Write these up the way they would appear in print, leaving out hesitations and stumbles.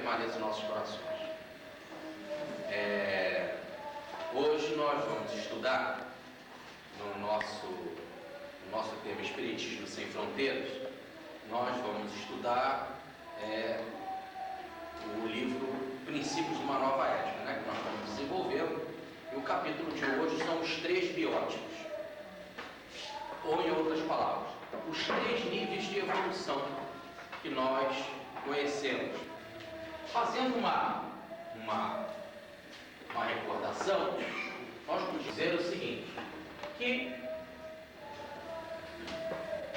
permaneça em nossos corações. Hoje nós vamos estudar no nosso tema Espiritismo Sem Fronteiras. Nós vamos estudar o livro Princípios de uma Nova Ética, né, que nós estamos desenvolvendo. E o capítulo de hoje são os 3 biótipos, ou em outras palavras, os 3 níveis de evolução que nós conhecemos. Fazendo uma recordação, nós podemos dizer o seguinte, que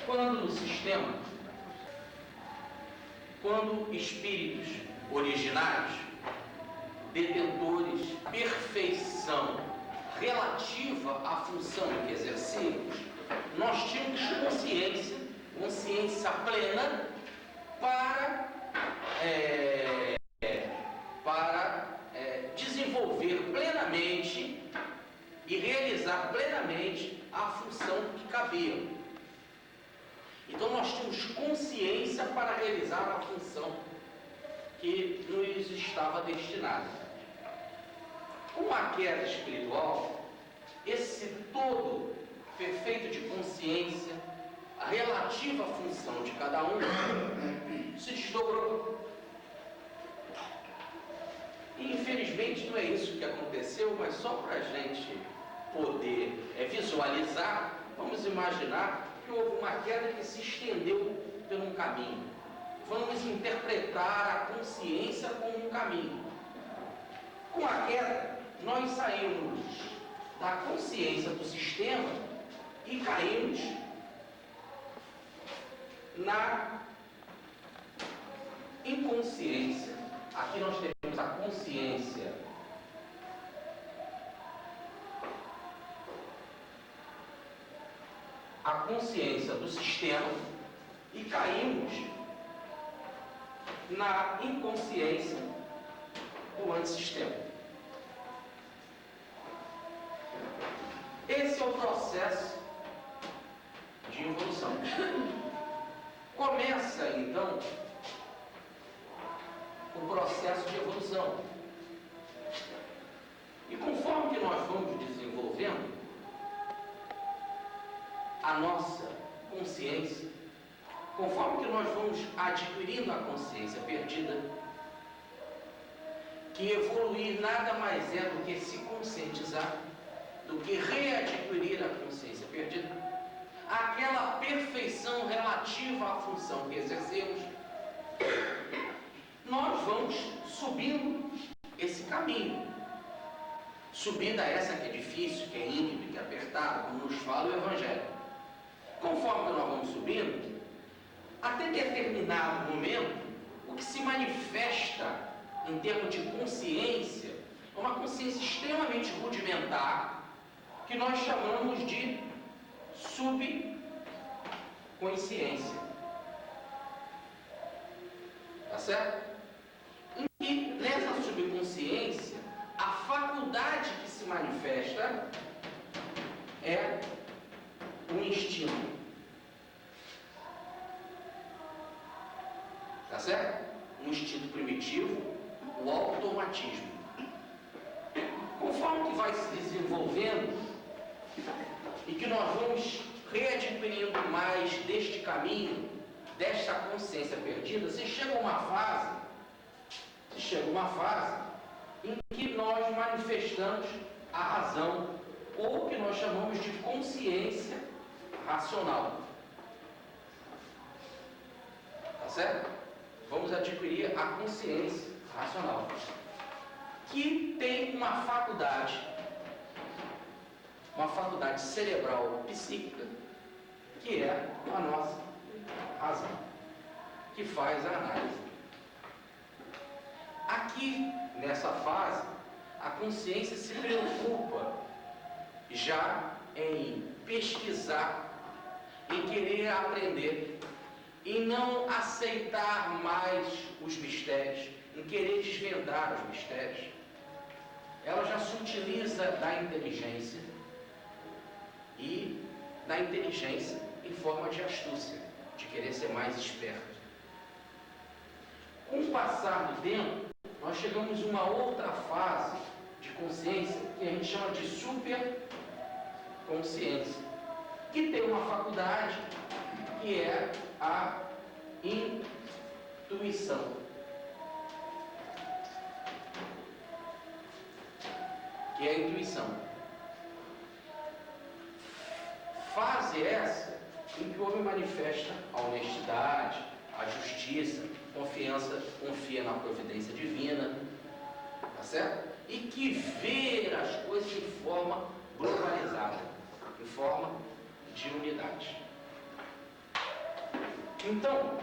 quando no sistema, quando espíritos originários, detentores de perfeição relativa à função que exercíamos, nós tínhamos consciência plena para desenvolver plenamente e realizar plenamente a função que cabia. Então nós tínhamos consciência para realizar a função que nos estava destinada. Com a queda espiritual, esse todo perfeito de consciência, a relativa função de cada um, se desdobrou. E infelizmente não é isso que aconteceu, mas só para a gente poder visualizar, vamos imaginar que houve uma queda que se estendeu por um caminho. Vamos interpretar a consciência como um caminho. Com a queda, nós saímos da consciência do sistema e caímos na inconsciência. Aqui nós temos a consciência do sistema e caímos na inconsciência do antissistema. Esse é o processo de evolução. Começa então o processo de evolução. E conforme que nós vamos desenvolvendo a nossa consciência, conforme que nós vamos adquirindo a consciência perdida, que evoluir nada mais é do que se conscientizar, do que readquirir a consciência perdida, aquela perfeição relativa à função que exercemos, nós vamos subindo esse caminho. Subida essa que é difícil, que é íngreme, que é apertada, como nos fala o Evangelho. Conforme nós vamos subindo, até determinado momento, o que se manifesta em termos de consciência é uma consciência extremamente rudimentar, que nós chamamos de subconsciência. Tá certo? E nessa subconsciência, a faculdade que se manifesta é o instinto. Tá certo? Um instinto primitivo, o automatismo. Conforme que vai se desenvolvendo e que nós vamos readquirindo mais deste caminho, desta consciência perdida, se chega uma fase em que nós manifestamos a razão, ou o que nós chamamos de consciência racional. Tá certo? Vamos adquirir a consciência racional, que tem uma faculdade cerebral psíquica, que é a nossa razão, que faz a análise. Aqui, nessa fase, a consciência se preocupa já em pesquisar, em querer aprender, em não aceitar mais os mistérios, em querer desvendar os mistérios. Ela já se utiliza da inteligência, e da inteligência em forma de astúcia, de querer ser mais esperto. Com o passar do tempo, nós chegamos a uma outra fase de consciência que a gente chama de superconsciência, que tem uma faculdade que é a intuição. Que é a intuição. Fase essa em que o homem manifesta a honestidade, a justiça, confia na providência divina, tá certo? E que vê as coisas de forma globalizada, em forma de unidade. Então,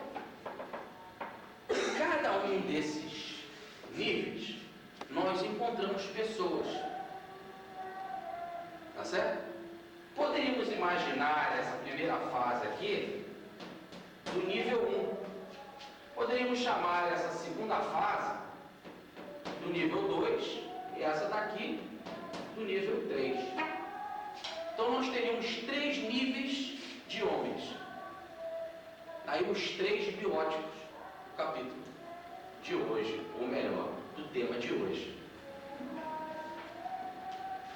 em cada um desses níveis, nós encontramos pessoas, tá certo? Poderíamos imaginar essa primeira fase aqui do nível 1. Poderíamos chamar essa segunda fase do nível 2 e essa daqui do nível 3. Então nós teríamos 3 níveis de homens. Aí os 3 biótipos do capítulo de hoje, ou melhor, do tema de hoje.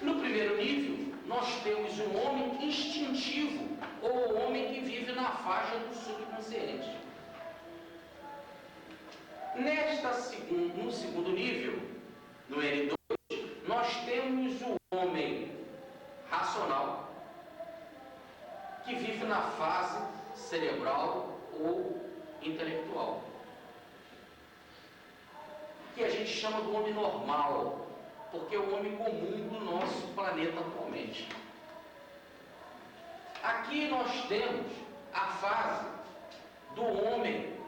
No primeiro nível, nós temos um homem instintivo, ou o homem que vive na faixa do subconsciente. No segundo nível, no N2, nós temos o homem racional, que vive na fase cerebral ou intelectual, que a gente chama do homem normal, porque é o homem comum do nosso planeta atualmente. Aqui nós temos a fase do homem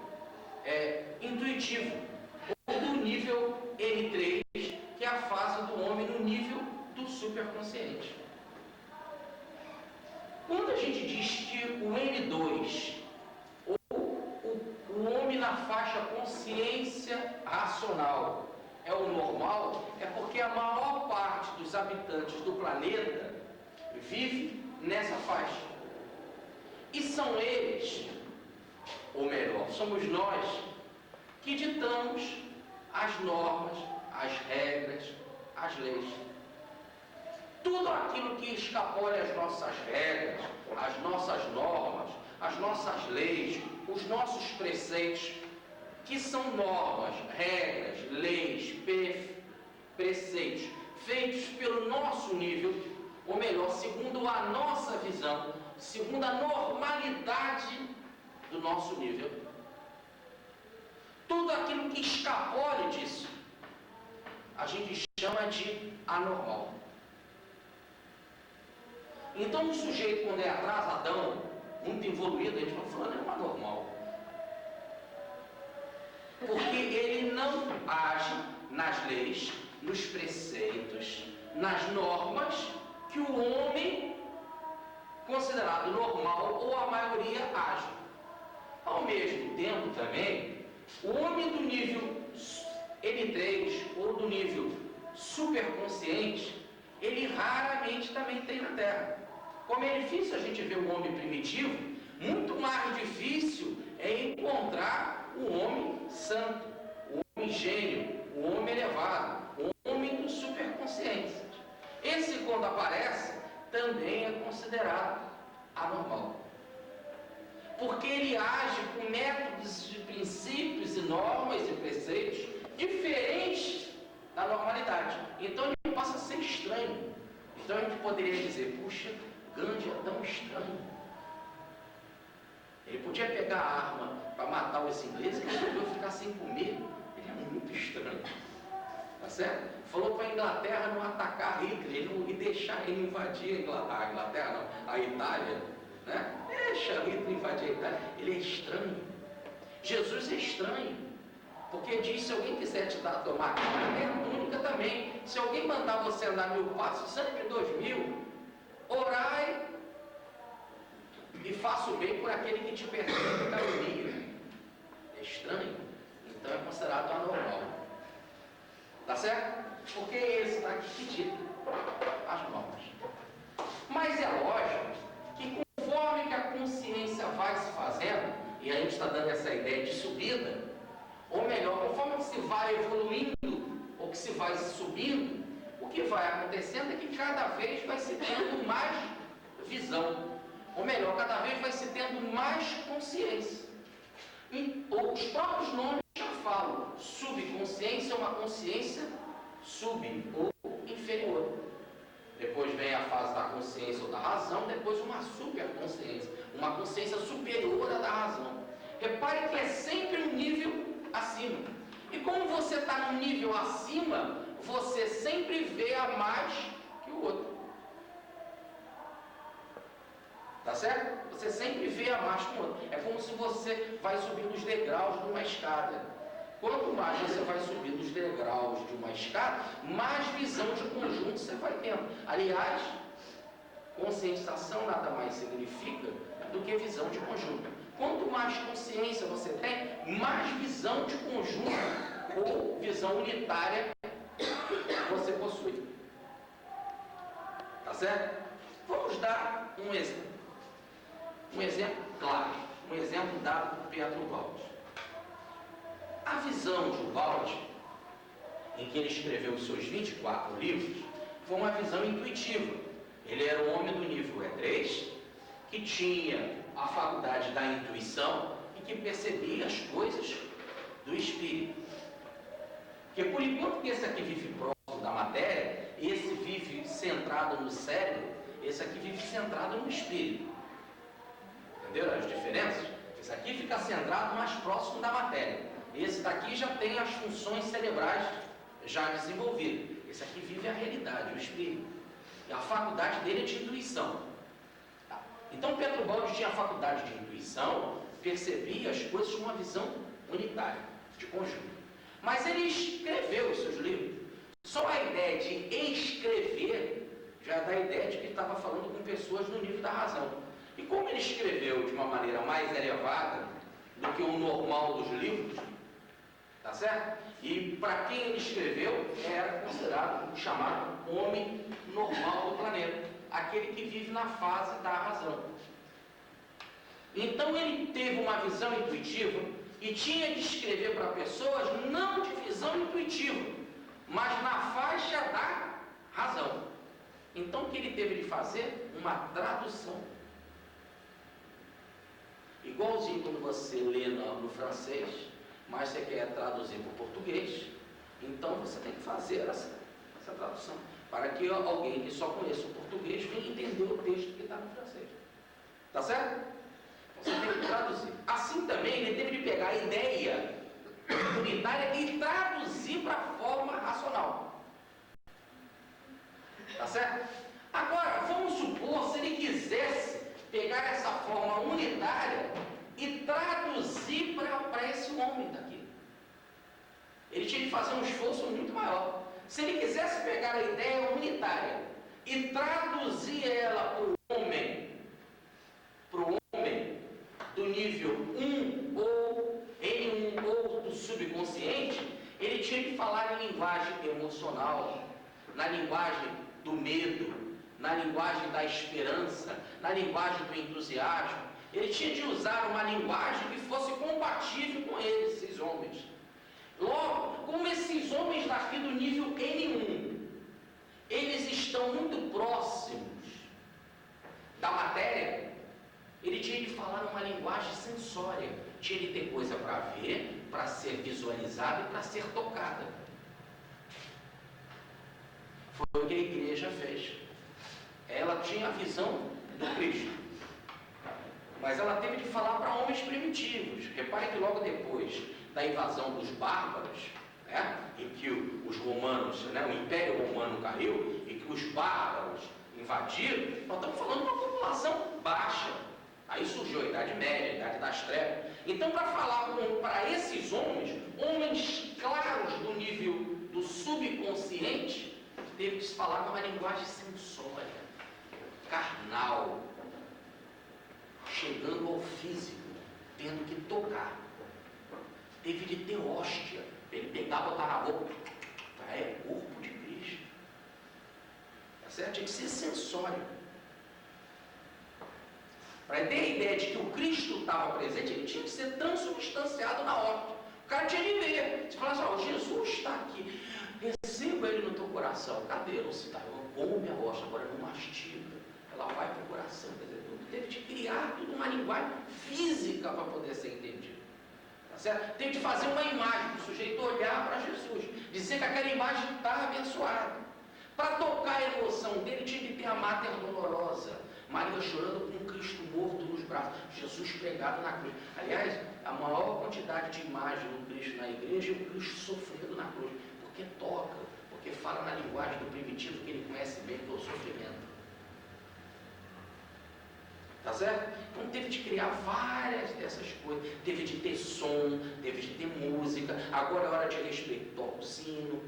intuitivo, ou do nível N3, que é a fase do homem no nível do superconsciente. Quando a gente diz que o N2, ou o homem na faixa consciência racional, é o normal, é porque a maior parte dos habitantes do planeta vive nessa faixa. E são eles, ou melhor, somos nós, que ditamos as normas, as regras, as leis. Tudo aquilo que escapole às nossas regras, às nossas normas, às nossas leis, os nossos preceitos, que são normas, regras, leis, preceitos, feitos pelo nosso nível, ou melhor, segundo a nossa visão, segundo a normalidade do nosso nível. Tudo aquilo que escapole disso, a gente chama de anormal. Então o sujeito, quando é atrasadão, muito evoluído, a gente vai falando, é um anormal. Porque ele não age nas leis, nos preceitos, nas normas que o homem considerado normal ou a maioria age. Ao mesmo tempo também, o homem do nível N3 ou do nível superconsciente, ele raramente também tem na Terra. Como é difícil a gente ver o homem primitivo, muito mais difícil é encontrar o homem santo, o homem gênio, o homem elevado, o homem do superconsciente. Esse, quando aparece, também é considerado anormal. Porque ele age com métodos de princípios e normas e preceitos diferentes da normalidade. Então ele passa a ser estranho. Então a gente poderia dizer, puxa, Gandhi é tão estranho. Ele podia pegar a arma para matar os ingleses e resolveu ficar sem comer. Ele é muito estranho. Tá certo? Falou para a Inglaterra não atacar Hitler e deixar ele invadir a Inglaterra, não, a Itália. Né? Deixa Hitler invadir a Itália. Ele é estranho. Jesus é estranho. Porque diz, se alguém quiser te dar a tomar é a túnica também. Se alguém mandar você andar 1000 passos, sempre 2000, orai e faça o bem por aquele que te persegue e calunia. É estranho? Então é considerado anormal. Tá certo? Porque esse está aqui que dita as normas. Mas é lógico que conforme que a consciência vai se fazendo, e a gente está dando essa ideia de subida, ou melhor, conforme se vai evoluindo, ou que se vai subindo, o que vai acontecendo é que cada vez vai se tendo mais visão. Ou melhor, cada vez vai se tendo mais consciência. Ou os próprios nomes já falam, subconsciência é uma consciência sub ou inferior. Depois vem a fase da consciência ou da razão, depois uma superconsciência, uma consciência superior à da razão. Repare que é sempre um nível acima. E como você está num nível acima, você sempre vê a mais que o outro. Tá certo? Você sempre vê a mais que o outro. É como se você vai subir os degraus de uma escada. Quanto mais você vai subir os degraus de uma escada, mais visão de conjunto você vai tendo. Aliás, conscientização nada mais significa do que visão de conjunto. Quanto mais consciência você tem, mais visão de conjunto ou visão unitária você possui. Tá certo? Vamos dar um exemplo. Um exemplo claro. Um exemplo dado por Pietro Baldi. A visão de Baldi, em que ele escreveu os seus 24 livros, foi uma visão intuitiva. Ele era um homem do nível E3, que tinha a faculdade da intuição e que percebia as coisas do espírito. Porque por enquanto que esse aqui vive próximo da matéria, esse vive centrado no cérebro, esse aqui vive centrado no espírito. Entenderam as diferenças? Esse aqui fica centrado mais próximo da matéria. Esse daqui já tem as funções cerebrais já desenvolvidas. Esse aqui vive a realidade, o espírito. E a faculdade dele é de intuição. Tá? Então Pietro Baldi tinha a faculdade de intuição, percebia as coisas de uma visão unitária, de conjunto. Mas ele escreveu os seus livros. Só a ideia de escrever já dá a ideia de que ele estava falando com pessoas no nível da razão. E como ele escreveu de uma maneira mais elevada do que o normal dos livros, tá certo? E para quem ele escreveu, era considerado o chamado homem normal do planeta, aquele que vive na fase da razão. Então ele teve uma visão intuitiva e tinha de escrever para pessoas não de visão intuitiva, mas na faixa da razão. Então o que ele teve de fazer? Uma tradução. Igualzinho quando você lê no francês, mas você quer traduzir para o português, então você tem que fazer essa tradução, para que alguém que só conheça o português venha entender o texto que está no francês. Tá certo? Você tem que traduzir. Assim também ele teve de pegar a ideia unitária e traduzir para a forma racional. Tá certo? Agora, vamos supor, se ele quisesse pegar essa forma unitária e traduzir para esse homem daqui. Ele tinha de fazer um esforço muito maior. Se ele quisesse pegar a ideia unitária e traduzir ela para o homem do nível 1 ou N1 ou do subconsciente, ele tinha de falar em linguagem emocional, na linguagem do medo, na linguagem da esperança, na linguagem do entusiasmo. Ele tinha de usar uma linguagem que fosse compatível com eles, esses homens. Logo, como esses homens daqui do nível N1, eles estão muito próximos da matéria, ele tinha de falar uma linguagem sensória, tinha de ter coisa para ver, para ser visualizada e para ser tocada. Foi o que a igreja fez. Ela tinha a visão do Cristo, mas ela teve de falar para homens primitivos. Repare que logo depois da invasão dos bárbaros, né, em que os romanos, né, o Império Romano caiu e que os bárbaros invadiram, nós estamos falando de uma população baixa. Aí surgiu a Idade Média, a Idade das Trevas. Então, para falar para esses homens claros do nível do subconsciente, teve que se falar numa linguagem sensória, carnal, chegando ao físico, tendo que tocar. Teve de ter hóstia, ele pegar, botar na boca, é corpo de Cristo. Tá certo? Tinha que ser sensório. Para ter a ideia de que o Cristo estava presente, ele tinha que ser transubstanciado na órbita. O cara tinha de ver. Você fala assim, ó, Jesus está aqui. Receba ele no teu coração. Cadê? Não se dá. Eu como minha hóstia, agora não mastiga. Ela vai para o coração. Quer dizer, tu teve de criar tudo uma linguagem física para poder ser entendido. Tá certo? Teve de fazer uma imagem para o sujeito olhar para Jesus. Dizer que aquela imagem está abençoada. Para tocar a emoção dele, tinha que ter a Mater Dolorosa. Maria chorando com Cristo morto nos braços. Jesus pregado na cruz. Aliás, a maior quantidade de imagem do Cristo na igreja é o Cristo sofrendo na cruz. Porque toca, porque fala na linguagem do primitivo que ele conhece bem, que é o sofrimento. Tá certo? Então teve de criar várias dessas coisas. Teve de ter som, teve de ter música. Agora é hora de respeito, toca o sino.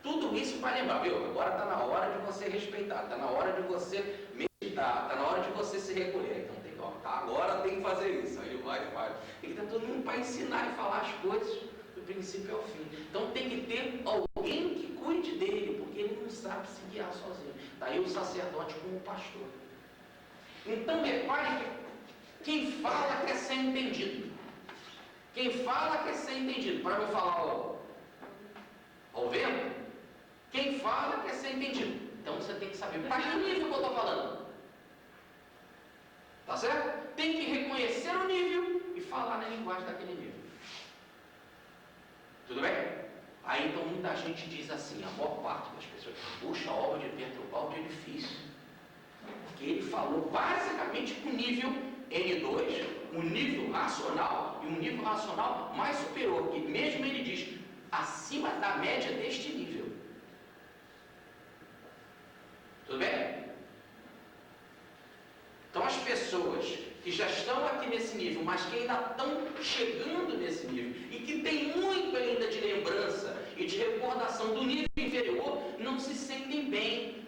Tudo isso vai lembrar, viu? Agora está na hora de você respeitar, está na hora de você meditar, está na hora de você se recolher. Então tem que, ó, agora tem que fazer isso. Aí ele vai. Tem que ter todo mundo para ensinar e falar as coisas do princípio ao fim. Então tem que ter alguém que cuide dele, porque ele não sabe se guiar sozinho. Daí o sacerdote como pastor. Então repare que quem fala quer ser entendido. Quem fala quer ser entendido. Para eu falar ao vento, quem fala quer ser entendido. Então você tem que saber para que nível que eu estou falando. Tá certo? Tem que reconhecer o nível e falar na linguagem daquele nível. Tudo bem? Aí então muita gente diz assim, a maior parte das pessoas, puxa, a obra de Pietro Baldi é difícil. Porque ele falou basicamente com o nível N2, um nível racional e um nível racional mais superior, que mesmo ele diz, acima da média deste nível. Tudo bem? Então as pessoas que já estão aqui nesse nível, mas que ainda estão chegando nesse nível e que tem muito ainda de lembrança e de recordação do nível inferior, não se sentem bem,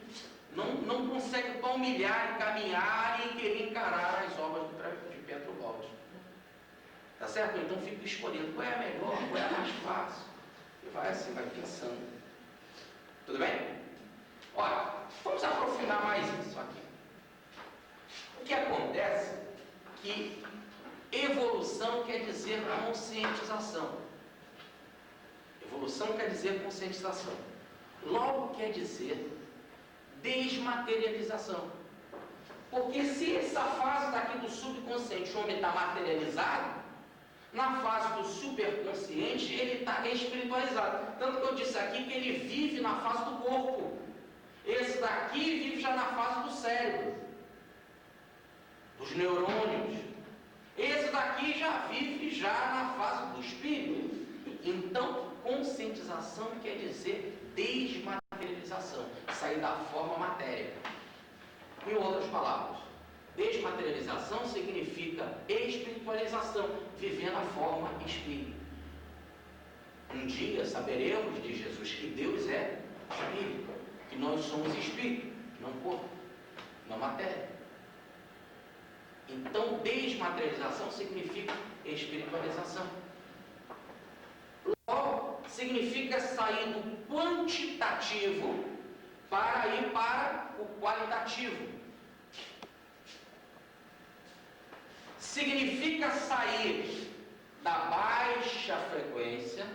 não conseguem palmilhar, caminhar e querer encarar as obras de Pietro Baldi. Tá certo? Então fica escolhendo qual é a melhor, qual é a mais fácil. E vai assim, vai pensando. Tudo bem? Olha, vamos aprofundar mais isso aqui. O que acontece é que evolução quer dizer conscientização. Evolução quer dizer conscientização. Logo quer dizer desmaterialização. Porque se essa fase daqui do subconsciente, o homem está materializado, na fase do superconsciente ele está espiritualizado. Tanto que eu disse aqui que ele vive na fase do corpo. Esse daqui vive já na fase do cérebro, dos neurônios. Esse daqui já vive já na fase do espírito. Então, conscientização quer dizer desmaterialização, sair da forma matéria. Em outras palavras, desmaterialização significa espiritualização, viver na forma espírita. Um dia saberemos de Jesus que Deus é espírito, que nós somos espírito, não corpo, não matéria. Então, desmaterialização significa espiritualização. Logo, significa sair do quantitativo para ir para o qualitativo. Significa sair da baixa frequência,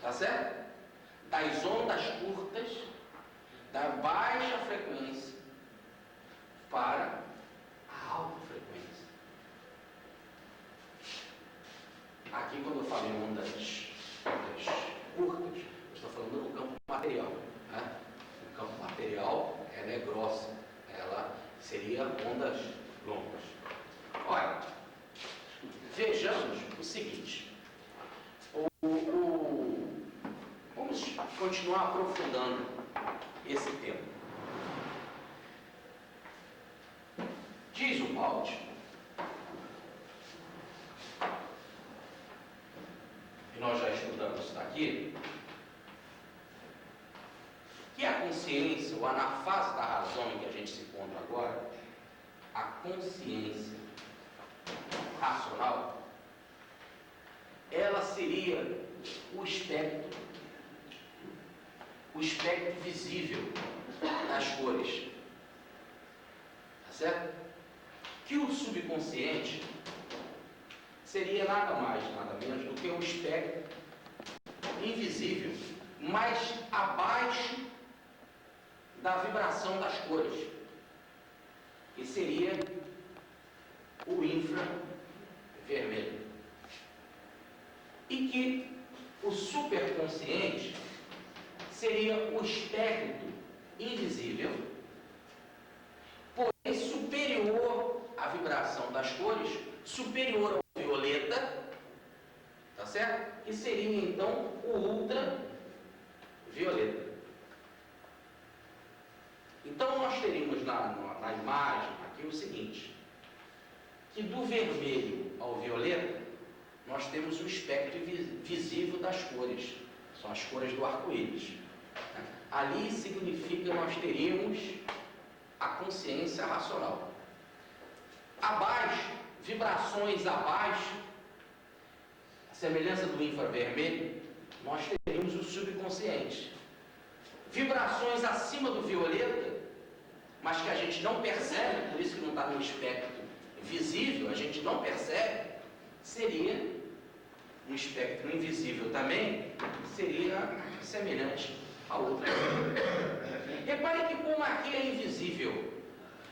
tá certo? Das ondas curtas, da baixa frequência para a alta frequência. Aqui, quando eu falo em ondas curtas, eu estou falando no campo material. Né? O campo material, ela é grossa, ela seria ondas longas. Olha, vejamos o seguinte. Vamos continuar aprofundando esse tema. Diz o Baldi, e nós já estudamos isso daqui, que a consciência, ou na fase da razão em que a gente se encontra agora, a consciência racional, ela seria o espectro visível das cores. Tá certo? Que o subconsciente seria nada mais, nada menos do que um espectro invisível, mas abaixo da vibração das cores, que seria o infravermelho. E que o superconsciente seria o espectro invisível, porém superior à vibração das cores, superior ao violeta, tá certo? Que seria então o ultravioleta. Então nós teríamos na imagem aqui o seguinte, que do vermelho ao violeta nós temos o espectro visível das cores, são as cores do arco-íris. Ali significa que nós teríamos a consciência racional. Abaixo, vibrações abaixo, a semelhança do infravermelho, nós teríamos o subconsciente. Vibrações acima do violeta, mas que a gente não percebe, por isso que não está no espectro visível, a gente não percebe, seria um espectro invisível também, seria semelhante a outra. Repare que como aqui é invisível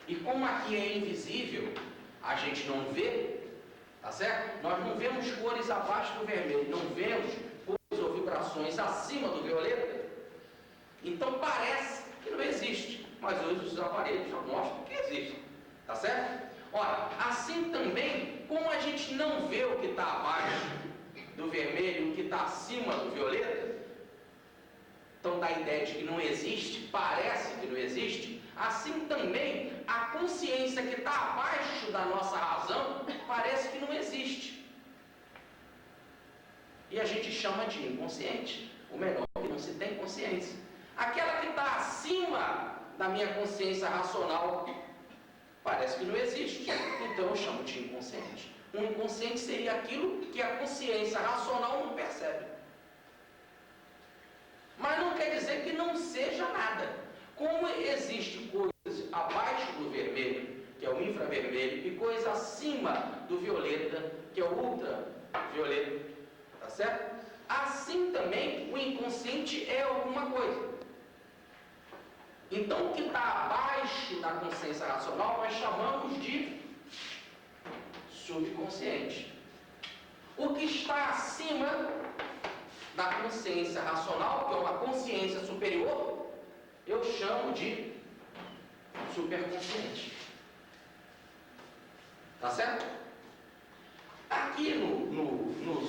e como aqui é invisível, a gente não vê, tá certo? Nós não vemos cores abaixo do vermelho, não vemos cores ou vibrações acima do violeta, então parece que não existe, mas hoje os aparelhos já mostram que existe, tá certo? Ora, assim também, como a gente não vê o que está abaixo do vermelho, o que está acima do violeta, então dá a ideia de que não existe, parece que não existe, assim também a consciência que está abaixo da nossa razão parece que não existe. E a gente chama de inconsciente, ou melhor, que não se tem consciência. Aquela que está acima da minha consciência racional parece que não existe, então eu chamo de inconsciente. Um inconsciente seria aquilo que a consciência racional não percebe. Mas não quer dizer que não seja nada. Como existe coisas abaixo do vermelho, que é o infravermelho, e coisas acima do violeta, que é o ultravioleta, tá certo? Assim também o inconsciente é alguma coisa. Então o que está abaixo da consciência racional nós chamamos de subconsciente. O que está acima da consciência racional, que é uma consciência superior, eu chamo de superconsciente. Tá certo? Aqui no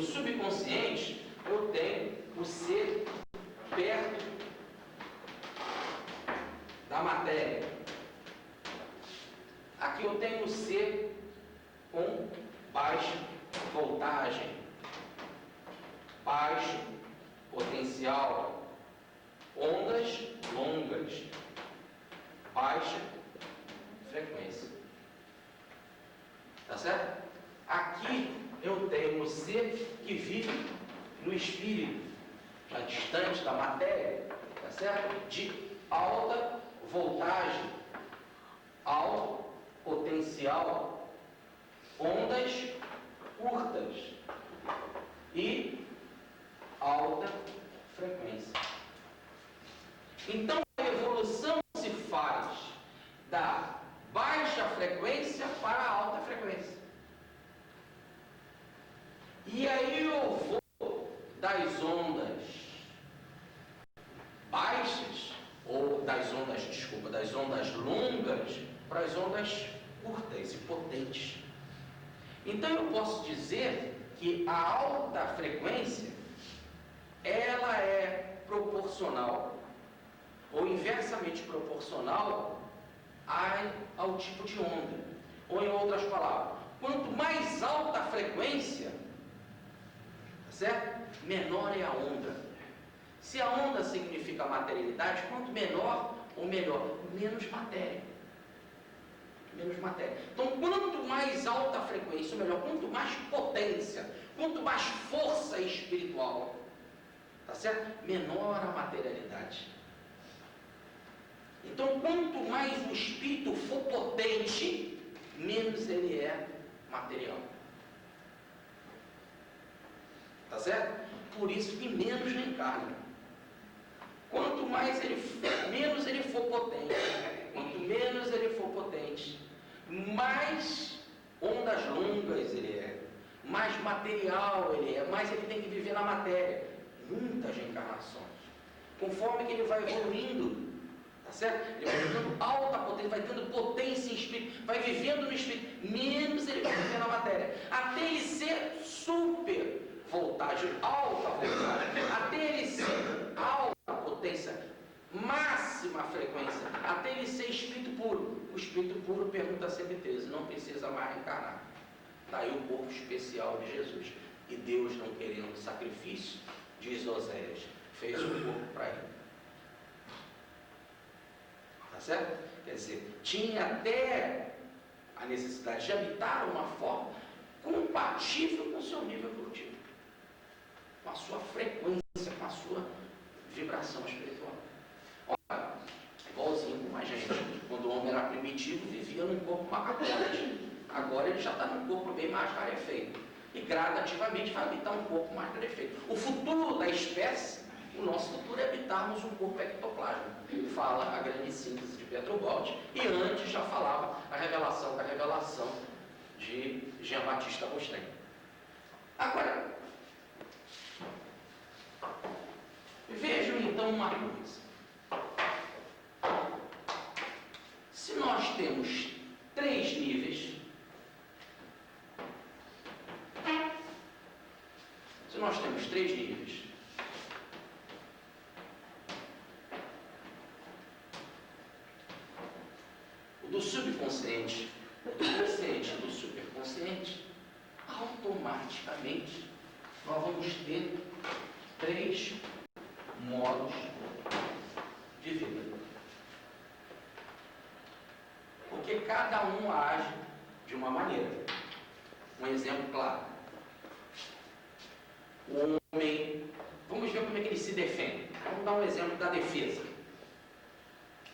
subconsciente, eu tenho o ser perto da matéria. Aqui eu tenho o ser com baixa voltagem, baixo potencial, ondas longas, baixa frequência. Tá certo? Aqui eu tenho o ser que vive no espírito, já distante da matéria, tá certo? De alta voltagem, alto potencial, ondas curtas e alta frequência. Então a evolução se faz da baixa frequência para a alta frequência. E aí eu vou das ondas baixas, ou das ondas longas para as ondas curtas e potentes. Então eu posso dizer que a alta frequência ela é proporcional ou inversamente proporcional ao tipo de onda. Ou em outras palavras, quanto mais alta a frequência, certo? Menor é a onda. Se a onda significa materialidade, quanto menor ou melhor, menos matéria. Menos matéria. Então, quanto mais alta a frequência, ou melhor, quanto mais potência, quanto mais força espiritual, tá certo? Menor a materialidade. Então, quanto mais o espírito for potente, menos ele é material. Tá certo? Por isso que menos reencarna. Quanto menos ele for potente, quanto menos ele for potente, mais ondas longas ele é, mais material ele é, mais ele tem que viver na matéria. Muitas reencarnações. Conforme que ele vai evoluindo, tá certo? Ele vai ficando alta potência, vai tendo potência em espírito, vai vivendo no espírito, menos ele vai viver na matéria. Até ele ser super voltagem, alta voltagem, até ele ser alta potência, máxima frequência, até ele ser espírito puro. O espírito puro, pergunta 113, não precisa mais reencarnar. Daí o corpo especial de Jesus. E Deus, não querendo sacrifício, diz Oséias, fez um corpo para ele. Tá certo? Quer dizer, tinha até a necessidade de habitar uma forma compatível com o seu nível evolutivo, com a sua frequência, com a sua vibração espiritual. Olha, igualzinho com a gente. Quando o homem era primitivo, vivia num corpo macacônico. Agora ele já está num corpo bem mais rarefeito. E gradativamente vai habitar um corpo mais rarefeito. O futuro da espécie, o nosso futuro é habitarmos um corpo ectoplasma. Fala a grande síntese de Petrobold. E antes já falava a revelação da revelação de Jean Baptiste Agostinho. Agora, vejam então uma coisa. Se nós temos 3 níveis, o do subconsciente, o do consciente e do superconsciente, automaticamente nós vamos ter 3 modos de vida. Porque cada um age de uma maneira. Um exemplo claro. O homem, vamos ver como é que ele se defende. Vamos dar um exemplo da defesa.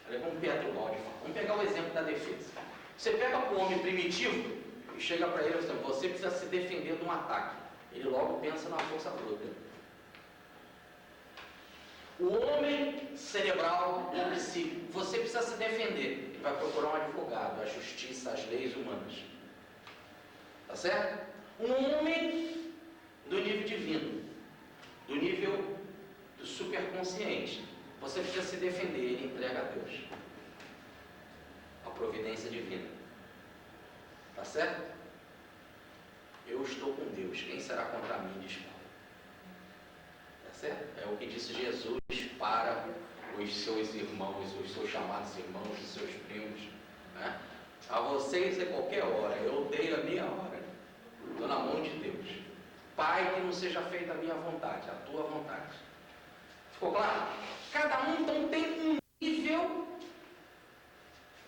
Olha como Petrobold fala. Vamos pegar o exemplo da defesa. Você pega para o homem primitivo e chega para ele e diz, você precisa se defender de um ataque. Ele logo pensa na força bruta. O homem cerebral, o princípio, você precisa se defender. Ele vai procurar um advogado, a justiça, as leis humanas. Tá certo? Um homem do nível divino, do nível do superconsciente, você precisa se defender, ele entrega a Deus. A providência divina. Tá certo? Eu estou com Deus, quem será contra mim, diz Paulo. Tá certo? É o que disse Jesus para os seus irmãos, os seus chamados irmãos, os seus primos, né? A vocês é qualquer hora, eu dei a minha hora, estou na mão de Deus. Pai, que não seja feita a minha vontade, a tua vontade. Ficou claro? Cada um então tem um nível,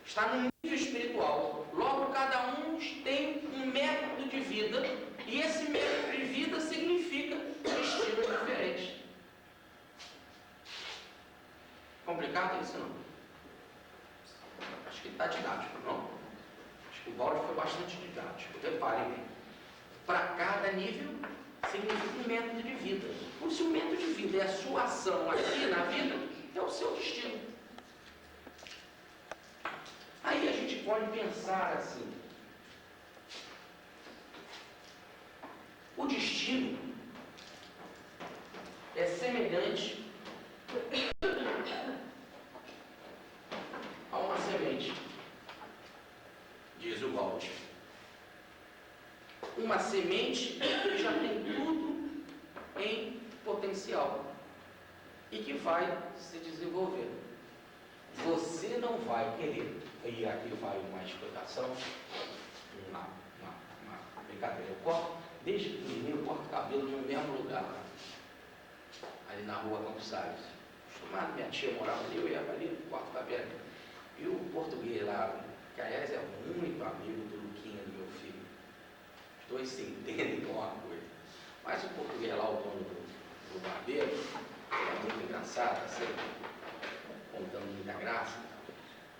está num nível espiritual. Logo, cada um tem um método de vida, e esse método de vida significa destinos diferentes. Complicado isso, não? Acho que está didático, não? Acho que o Balde foi bastante didático. Reparem bem. Para cada nível, significa um método de vida. Por isso, o método de vida é a sua ação aqui na vida, é o seu destino. Aí a gente pode pensar assim: o destino é semelhante a uma semente, diz o Walt. Uma semente que já tem tudo em potencial e que vai se desenvolver. Você não vai querer, e aqui vai uma explicação, uma brincadeira. Eu corto, desde pequenininho, eu corto cabelo no mesmo lugar, ali na rua Campos Salles. Acostumado, minha tia morava ali, eu ia ali, corto cabelo. E o português lá, que aliás é muito amigo do Luquinha, do meu filho. Os dois se entendem com uma coisa. Mas o português lá, o dono do barbeiro, é muito engraçado, sempre contando muita graça.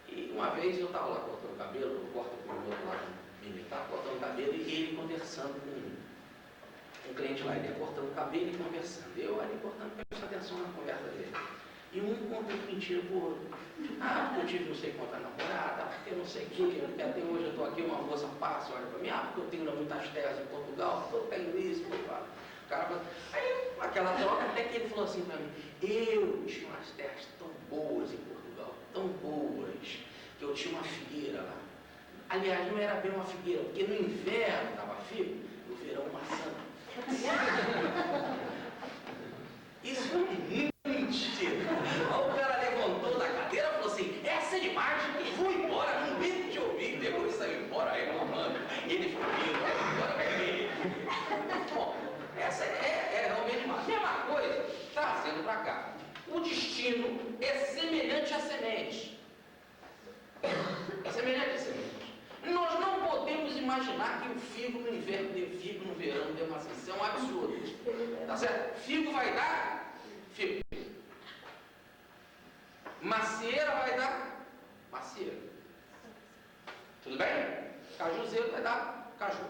E uma vez eu estava lá cortando o cabelo, eu corto com o meu lado militar, cortando o cabelo, e ele conversando Um cliente lá, ele ia cortando o cabelo e conversando. Eu ali cortando, prestando atenção na conversa dele. E um contando mentira pro outro. Ah, porque eu tive não sei quantas namoradas, porque eu não sei o que, porque até hoje eu estou aqui, uma moça passa, olha para mim, porque eu tenho muitas terras em Portugal, eu tenho isso, o cara fala, aí aquela troca, até que ele falou assim para mim, eu tinha umas terras tão boas em Portugal, tão boas, que eu tinha uma figueira lá. Aliás, não era bem uma figueira, porque no inverno estava figo, no verão maçã. Isso é muito mentira. O cara levantou da cadeira e falou assim, essa é demais, vou embora, não aguento de ouvir, depois saiu embora reclamando. Ele ficou rindo, embora. Bom, essa é realmente uma mesma coisa, trazendo para cá. O destino é semelhante à semente. É semelhante à semente. Nós não podemos imaginar que o figo no inverno dê figo, no verão dê maçã. Isso é um absurdo. Tá certo? Figo vai dar figo. Macieira vai dar macieira. Tudo bem? Cajuzeiro vai dar caju.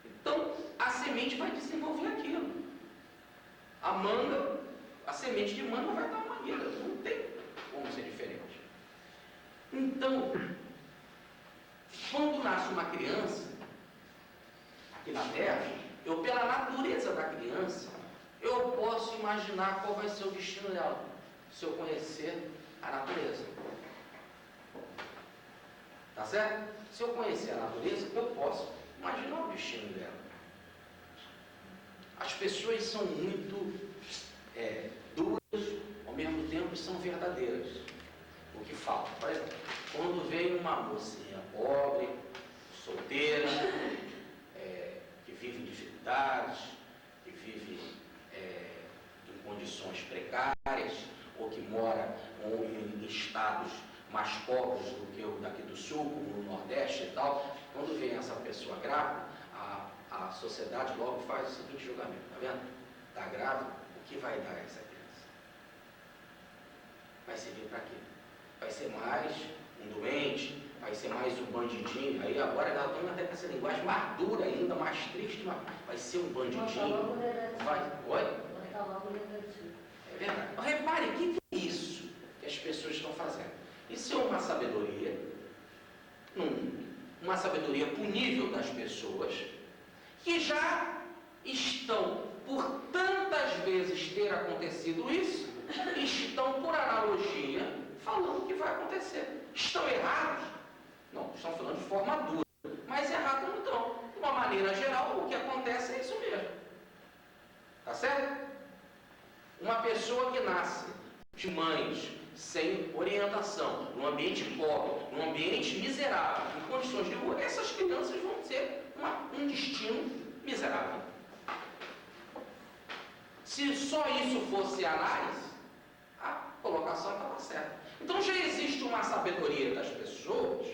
Então, a semente vai desenvolver aquilo. A manga, a semente de manga vai dar mangueira. Não tem como ser diferente. Então, quando nasce uma criança, aqui na Terra, eu, pela natureza da criança, eu posso imaginar qual vai ser o destino dela, se eu conhecer a natureza. Tá certo? Se eu conhecer a natureza, eu posso imaginar o destino dela. As pessoas são muito duras, ao mesmo tempo são verdadeiras. O que falta? Por exemplo, quando vem uma mocinha pobre, solteira, que vive em dificuldades, que vive em condições precárias, ou que mora em estados mais pobres do que o daqui do sul, como no Nordeste e tal, quando vem essa pessoa grávida, a sociedade logo faz o seguinte julgamento, tá vendo? Está grávida, o que vai dar a essa criança? Vai servir para quê? Vai ser mais um doente, vai ser mais um bandidinho. Aí agora ela tem até com essa linguagem mais dura ainda, mais triste, mas vai ser um bandidinho. Vai. Oi? É verdade. Mas repare, o que é isso que as pessoas estão fazendo? Isso é uma sabedoria, uma sabedoria punível das pessoas, que já estão, por tantas vezes ter acontecido isso, estão, por analogia, falando que vai acontecer. Estão errados? Não, estão falando de forma dura. Mas errado não estão. De uma maneira geral, o que acontece é isso mesmo. Tá certo? Uma pessoa que nasce de mães sem orientação, num ambiente pobre, num ambiente miserável, em condições de rua, essas crianças vão ter um destino miserável. Se só isso fosse análise, a colocação estava certa. Então já existe uma sabedoria das pessoas,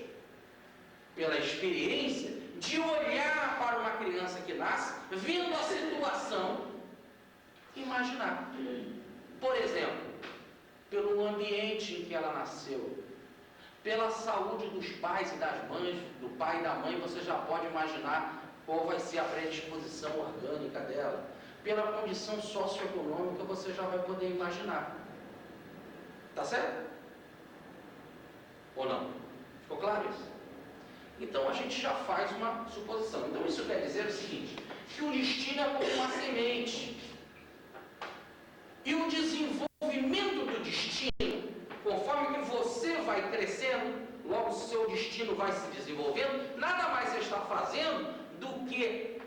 pela experiência, de olhar para uma criança que nasce, vendo a situação, imaginar. Por exemplo, pelo ambiente em que ela nasceu, pela saúde dos pais e das mães, do pai e da mãe, você já pode imaginar qual vai ser a predisposição orgânica dela. Pela condição socioeconômica, você já vai poder imaginar. Tá certo? Ou não? Ficou claro isso? Então a gente já faz uma suposição. Então isso quer dizer o seguinte, que o destino é como uma semente. E o desenvolvimento do destino, conforme que você vai crescendo, logo o seu destino vai se desenvolvendo, nada mais você está fazendo do que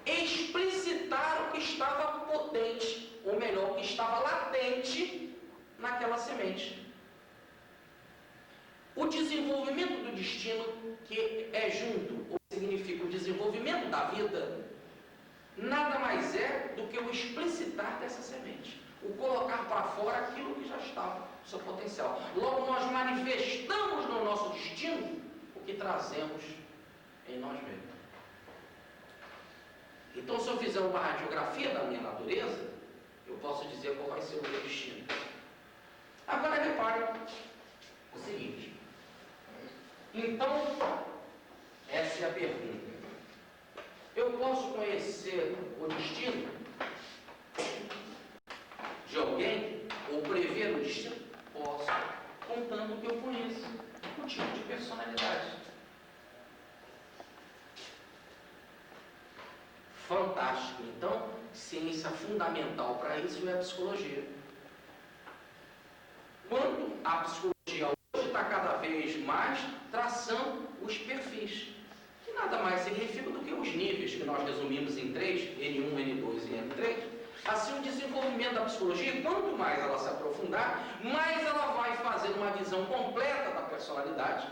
explicitar o que estava potente, ou melhor, o que estava latente naquela semente. O desenvolvimento do destino, que é junto, ou significa o desenvolvimento da vida, nada mais é do que o explicitar dessa semente, o colocar para fora aquilo que já estava no seu potencial. Logo, nós manifestamos no nosso destino o que trazemos em nós mesmos. Então, se eu fizer uma radiografia da minha natureza, eu posso dizer qual vai ser o meu destino. Agora, repare o seguinte. Então, essa é a pergunta. Eu posso conhecer o destino de alguém ou prever o destino? Posso, contando que eu conheço o tipo de personalidade. Fantástico. Então, ciência fundamental para isso é a psicologia. Quando a psicologia hoje está cada vez mais traçando os perfis, que nada mais significa do que os níveis que nós resumimos em 3, N1, N2 e N3. Assim, o desenvolvimento da psicologia, quanto mais ela se aprofundar, mais ela vai fazer uma visão completa da personalidade,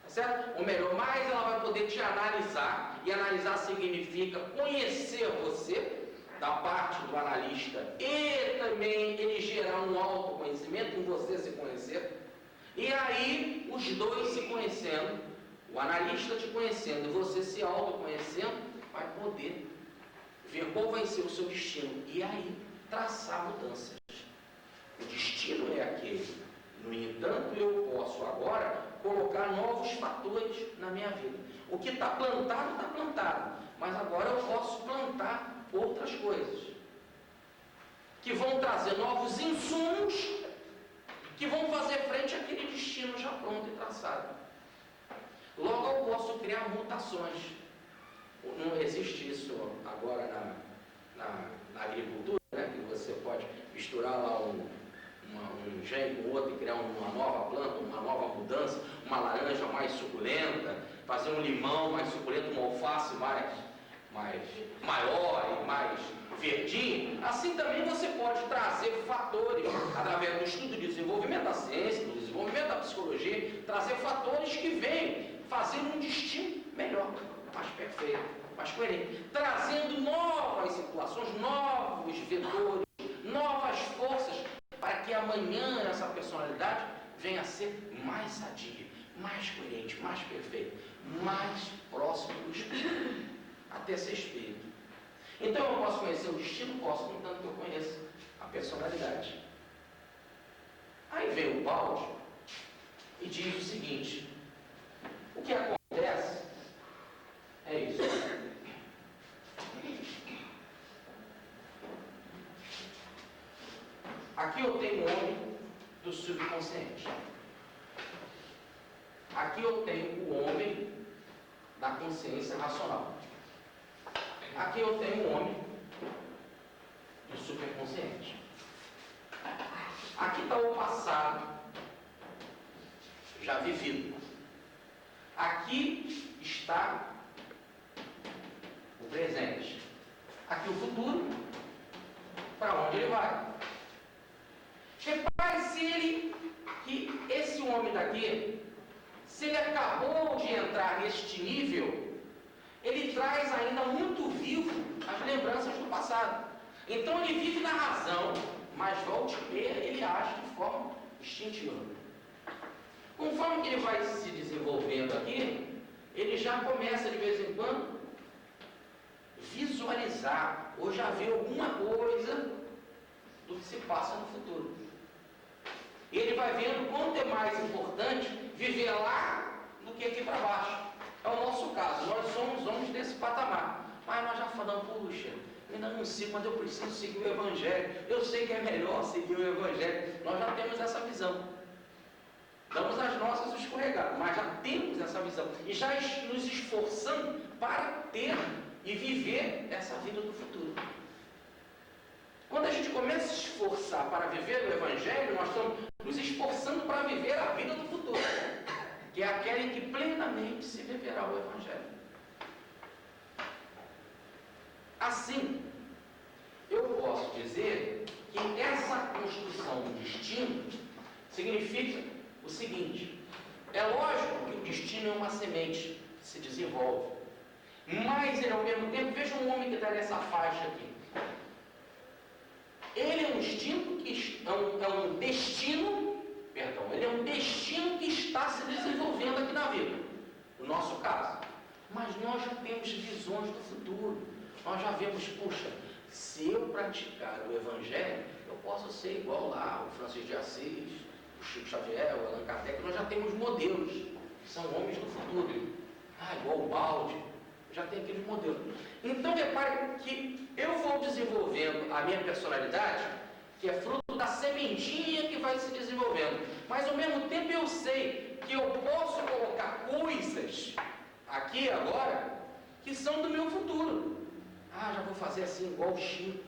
tá certo? Ou melhor, mais ela vai poder te analisar, e analisar significa conhecer você, da parte do analista, e também ele gerar um autoconhecimento, em você se conhecer, e aí os dois se conhecendo, o analista te conhecendo e você se autoconhecendo, vai poder ver qual vai ser o seu destino e aí traçar mudanças. O destino é aquele. No entanto, eu posso agora colocar novos fatores na minha vida. O que está plantado, mas agora eu posso plantar outras coisas que vão trazer novos insumos que vão fazer frente àquele destino já pronto e traçado. Logo eu posso criar mutações. Não existe isso agora na agricultura, né? Que você pode misturar lá um gene com outro e criar uma nova planta, uma nova mudança, uma laranja mais suculenta, fazer um limão mais suculento, uma alface mais maior e mais verdinho. Assim também você pode trazer fatores, através do estudo de desenvolvimento da ciência, do desenvolvimento da psicologia, trazer fatores que vêm fazer um destino melhor, mais perfeito, mais coerente, trazendo novas situações, novos vetores, novas forças, para que amanhã essa personalidade venha a ser mais sadia, mais coerente, mais perfeita, mais próximo do espírito, até ser espírito. Então eu posso conhecer o destino? Posso, contanto que eu conheça a personalidade. Aí vem o Balde e diz o seguinte: o que acontece é isso. Aqui eu tenho o homem do subconsciente. Aqui eu tenho o homem da consciência racional. Aqui eu tenho o homem do superconsciente. Aqui está o passado já vivido. Aqui está o presente. Aqui o futuro, para onde ele vai. Repare que esse homem daqui, se ele acabou de entrar neste nível, ele traz ainda muito vivo as lembranças do passado. Então ele vive na razão, mas volte e meia ele age de forma instintiva. Conforme que ele vai se desenvolvendo aqui, ele já começa de vez em quando visualizar ou já ver alguma coisa do que se passa no futuro. E ele vai vendo quanto é mais importante viver lá do que aqui para baixo. É o nosso caso, nós somos homens desse patamar. Mas nós já falamos, puxa, eu ainda não sei, mas eu preciso seguir o Evangelho. Eu sei que é melhor seguir o Evangelho. Nós já temos essa visão. Damos as nossas escorregadas, mas já temos essa visão. E já nos esforçando para ter e viver essa vida do futuro. Quando a gente começa a se esforçar para viver o Evangelho, nós estamos nos esforçando para viver a vida do futuro, que é aquela em que plenamente se viverá o Evangelho. Assim, eu posso dizer que essa construção do destino significa o seguinte: é lógico que o destino é uma semente que se desenvolve, mas ele ao mesmo tempo, veja um homem que está nessa faixa aqui. Ele é um instinto que ele é um destino que está se desenvolvendo aqui na vida, no nosso caso. Mas nós já temos visões do futuro. Nós já vemos, puxa, se eu praticar o Evangelho, eu posso ser igual lá o Francisco de Assis, o Chico Xavier, o Allan Kardec. Nós já temos modelos, que são homens do futuro. Igual o Balde, Já tem aquele modelo. Então, repare que eu vou desenvolvendo a minha personalidade, que é fruto da sementinha que vai se desenvolvendo. Mas, ao mesmo tempo, eu sei que eu posso colocar coisas aqui agora que são do meu futuro. Ah, já vou fazer assim, igual o Chico.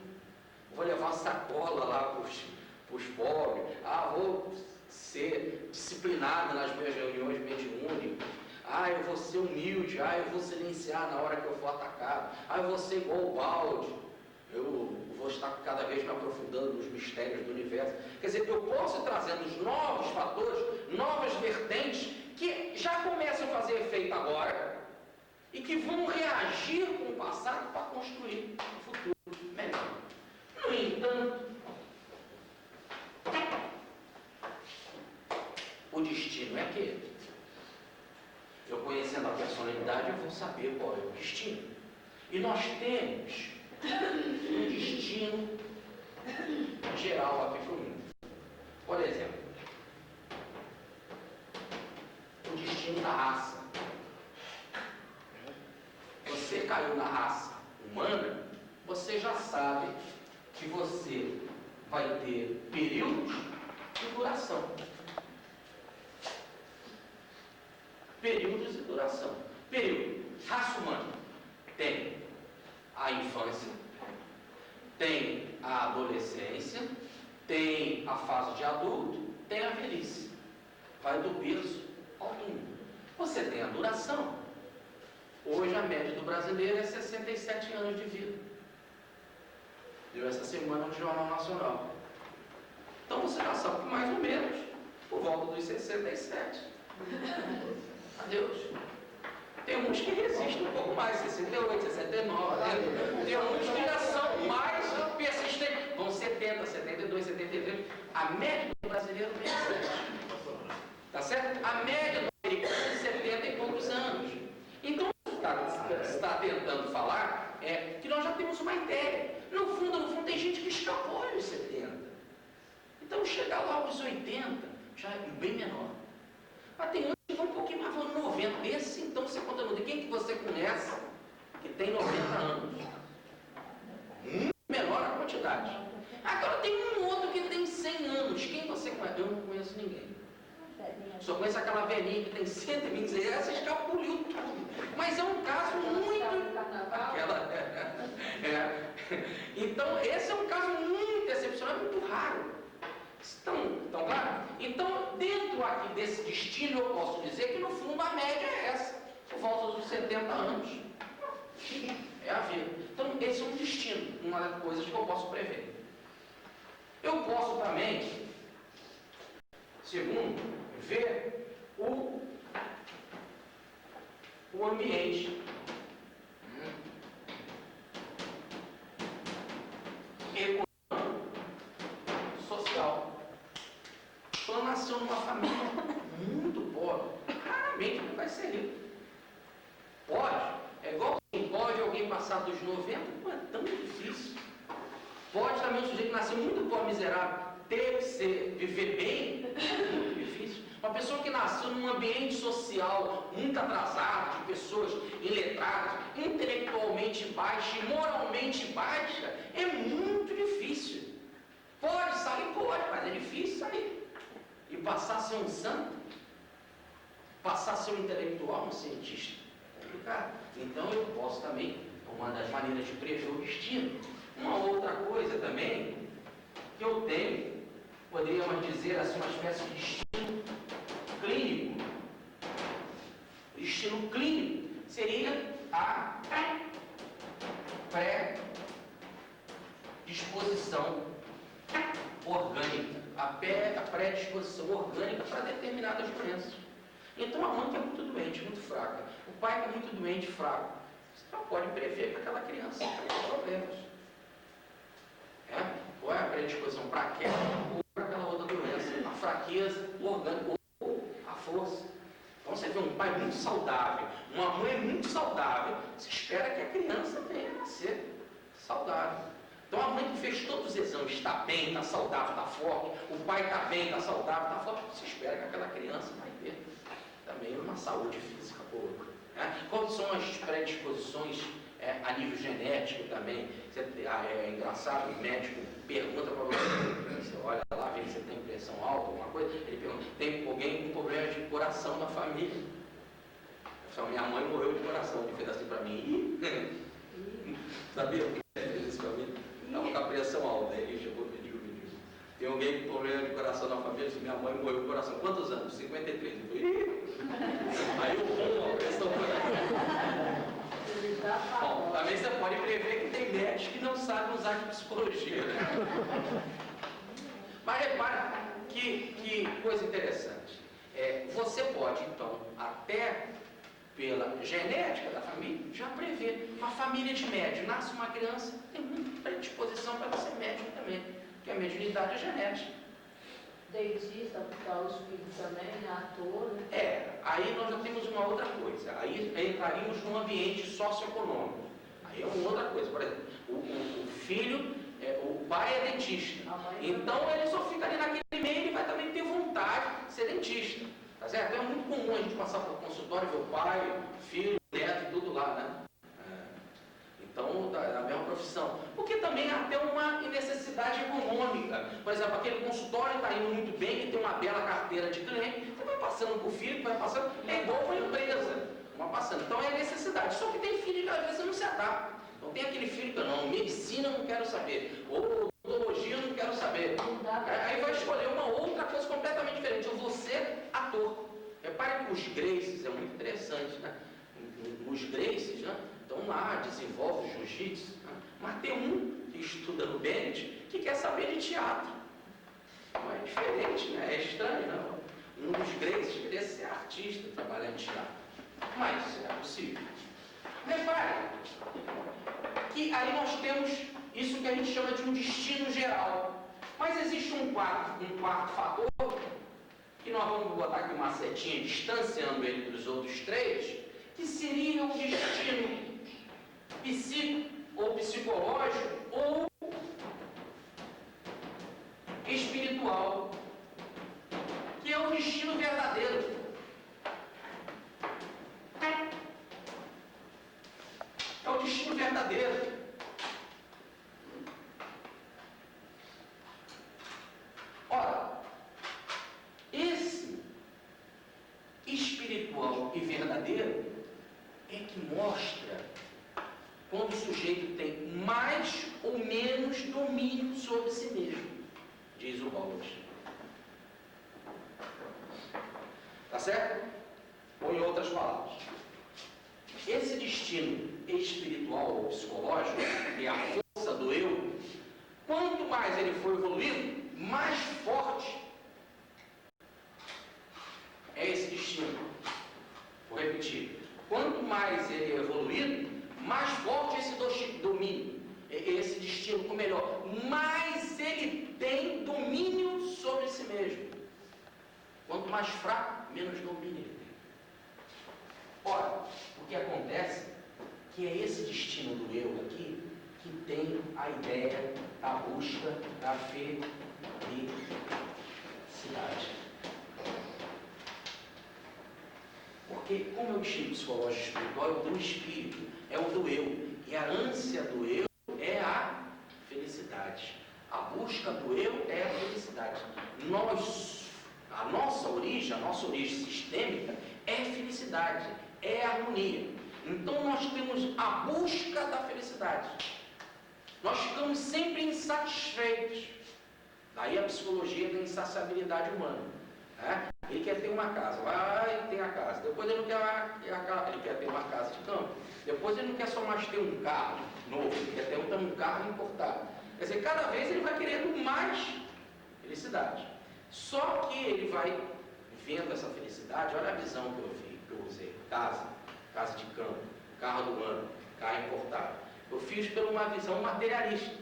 Vou levar uma sacola lá para os pobres. Ah, vou ser disciplinado nas minhas reuniões mediúnicas. Ah, eu vou ser humilde. Ah, eu vou silenciar na hora que eu for atacado. Ah, eu vou ser igual o balde. Eu vou estar cada vez me aprofundando nos mistérios do universo. Quer dizer, eu posso ir trazendo os novos fatores, novas vertentes, que já começam a fazer efeito agora e que vão reagir com o passado para construir um futuro melhor. No entanto, o destino é aquele. Eu conhecendo a personalidade, eu vou saber qual é o destino. E nós temos um destino geral aqui para o mundo. Por exemplo, o destino da raça. Você caiu na raça humana, você já sabe que você vai ter períodos de duração. Períodos de duração. Período. Raça humana tem a infância, tem a adolescência, tem a fase de adulto, tem a velhice. Vai do berço ao túmulo. Você tem a duração. Hoje a média do brasileiro é 67 anos de vida. Deu essa semana no Jornal Nacional. Então você já sabe que mais ou menos por volta dos 67. Adeus. Tem uns que resistem um pouco mais, 68, 69. Tem uns que já são mais persistentes. Vão 70, 72, 73. A média do brasileiro tem 7. Tá certo? A média do americano é 70 e poucos anos. Então, está tentando falar é que nós já temos uma ideia. No fundo, tem gente que escapou dos 70. Então, chegar lá aos 80 já é bem menor. Mas tem uns que vão um pouquinho mais, vão 90. Esse, então, você conta no de quem que você conhece que tem 90 anos. Muito menor a quantidade. Agora, tem um outro que tem 100 anos. Quem você conhece? Eu não conheço ninguém. Só conheço aquela velhinha que tem 120 anos, essa escapuliu tudo. Mas é um caso muito... Então, esse é um caso muito excepcional, muito raro. Estão claro? Então, dentro aqui desse destino, eu posso dizer que, no fundo, a média é essa. Por volta dos 70 anos. É a vida. Então, esse é um destino. Uma das coisas que eu posso prever. Eu posso também, segundo, ver o ambiente econômico, social. Só nasceu numa família muito pobre, raramente não vai ser rico. Pode, é igual pode alguém passar dos 90, não é tão difícil. Pode também um sujeito que nasceu muito pobre, miserável, viver bem, é muito difícil. Uma pessoa que nasceu num ambiente social muito atrasado, de pessoas iletradas, intelectualmente baixa e moralmente baixa, é muito difícil. Pode sair, pode, mas é difícil sair. E passar a ser um santo, passar a ser um intelectual, um cientista, é complicado. Então eu posso também, uma das maneiras de prever o destino. Uma outra coisa também, que eu tenho, poderíamos dizer assim, uma espécie de destino clínico. Destino clínico seria a predisposição orgânica, a predisposição orgânica para determinadas doenças. Então a mãe que é muito doente, muito fraca, o pai que é muito doente, fraco, você não pode prever que aquela criança tenha problemas. Ou é a predisposição para aquela ou para aquela outra doença, a fraqueza, o orgânico ou a força. Então você vê um pai muito saudável, uma mãe muito saudável, você espera que a criança venha a ser saudável. Então a mãe que fez todos os exames, está bem, está saudável, está forte, o pai está bem, está saudável, está forte, você espera que aquela criança vai ter também uma saúde física boa. Né? Quais são as predisposições a nível genético também? É engraçado, o médico pergunta para você olha lá, vê se você tem pressão alta, alguma coisa, ele pergunta, tem alguém com problema de coração na família? Só minha mãe morreu de coração, ele fez assim para mim, sabia o que ele fez isso para mim? Estava com a pressão alta, aí ele chegou e me disse, tem alguém com problema de coração na família? Disse, minha mãe morreu de coração, quantos anos? 53, eu falei, aí a pressão foi... Bom, também você pode prever que tem médicos que não sabem usar de psicologia, né? Mas repara que coisa interessante. Você pode, então, até pela genética da família, já prever. Uma família de médium, nasce uma criança, tem muita predisposição para ser médium também, porque a mediunidade é genética. Dentista, porque o espírito também, ator. Aí nós já temos uma outra coisa. Aí entraríamos num ambiente socioeconômico. Aí é uma outra coisa. Por exemplo, o filho, o pai é dentista. Então ele só fica ali naquele meio, ele vai também ter vontade de ser dentista. Tá certo? É muito comum a gente passar por consultório, ver o pai, filho, neto, tudo lá, né? Então, da mesma profissão. Porque também há até uma necessidade econômica. Por exemplo, aquele consultório está indo muito bem, tem uma bela carteira de cliente, você vai passando por filho, vai passando, é igual uma empresa, uma passando. Então é necessidade. Só que tem filho que às vezes não se adapta. Então tem aquele filho que não, medicina eu não quero saber, ou odontologia eu não quero saber. Aí vai escolher uma outra coisa completamente diferente. Eu vou ser ator. Repare que os Gracies, é muito interessante, né? Os Gracies, né? Então lá desenvolve o jiu-jitsu, né? Mas tem um que estuda no Bennett que quer saber de teatro. Não é diferente, né? É estranho, não. Um dos Gracies queria ser artista, trabalhar em teatro. Mas é possível. Repare que aí nós temos isso que a gente chama de um destino geral. Mas existe um quarto fator, que nós vamos botar aqui uma setinha distanciando ele dos outros três, que seria o destino psíquico ou psicológico ou espiritual, que é o destino verdadeiro. É o destino verdadeiro. Ora, esse espiritual e verdadeiro é que mostra quando o sujeito tem mais ou menos domínio sobre si mesmo, diz o Bauer. Tá certo? Ou em outras palavras, esse destino espiritual ou psicológico, que é a força do eu, quanto mais ele for evoluído, mais forte é esse destino. Vou repetir. Quanto mais ele é evoluído, mais forte esse domínio, esse destino, ou melhor, mais ele tem domínio sobre si mesmo. Quanto mais fraco, menos domínio ele tem. Ora, o que acontece que é esse destino do eu aqui que tem a ideia da busca da felicidade. Porque como é o destino psicológico espiritual, é o do espírito, é o do eu. E a ânsia do eu é a felicidade. A busca do eu é a felicidade. A nossa origem sistêmica é felicidade, é harmonia. Então nós temos a busca da felicidade. Nós ficamos sempre insatisfeitos. Daí a psicologia da insaciabilidade humana. Ele quer ter uma casa, vai ter a casa. Depois ele não quer ele quer ter uma casa de campo. Depois ele não quer só mais ter um carro novo, ele quer ter um carro importado. Quer dizer, cada vez ele vai querendo mais felicidade. Só que ele vai vendo essa felicidade, olha a visão que eu usei. Casa de campo, carro do ano, carro importado. Eu fiz por uma visão materialista.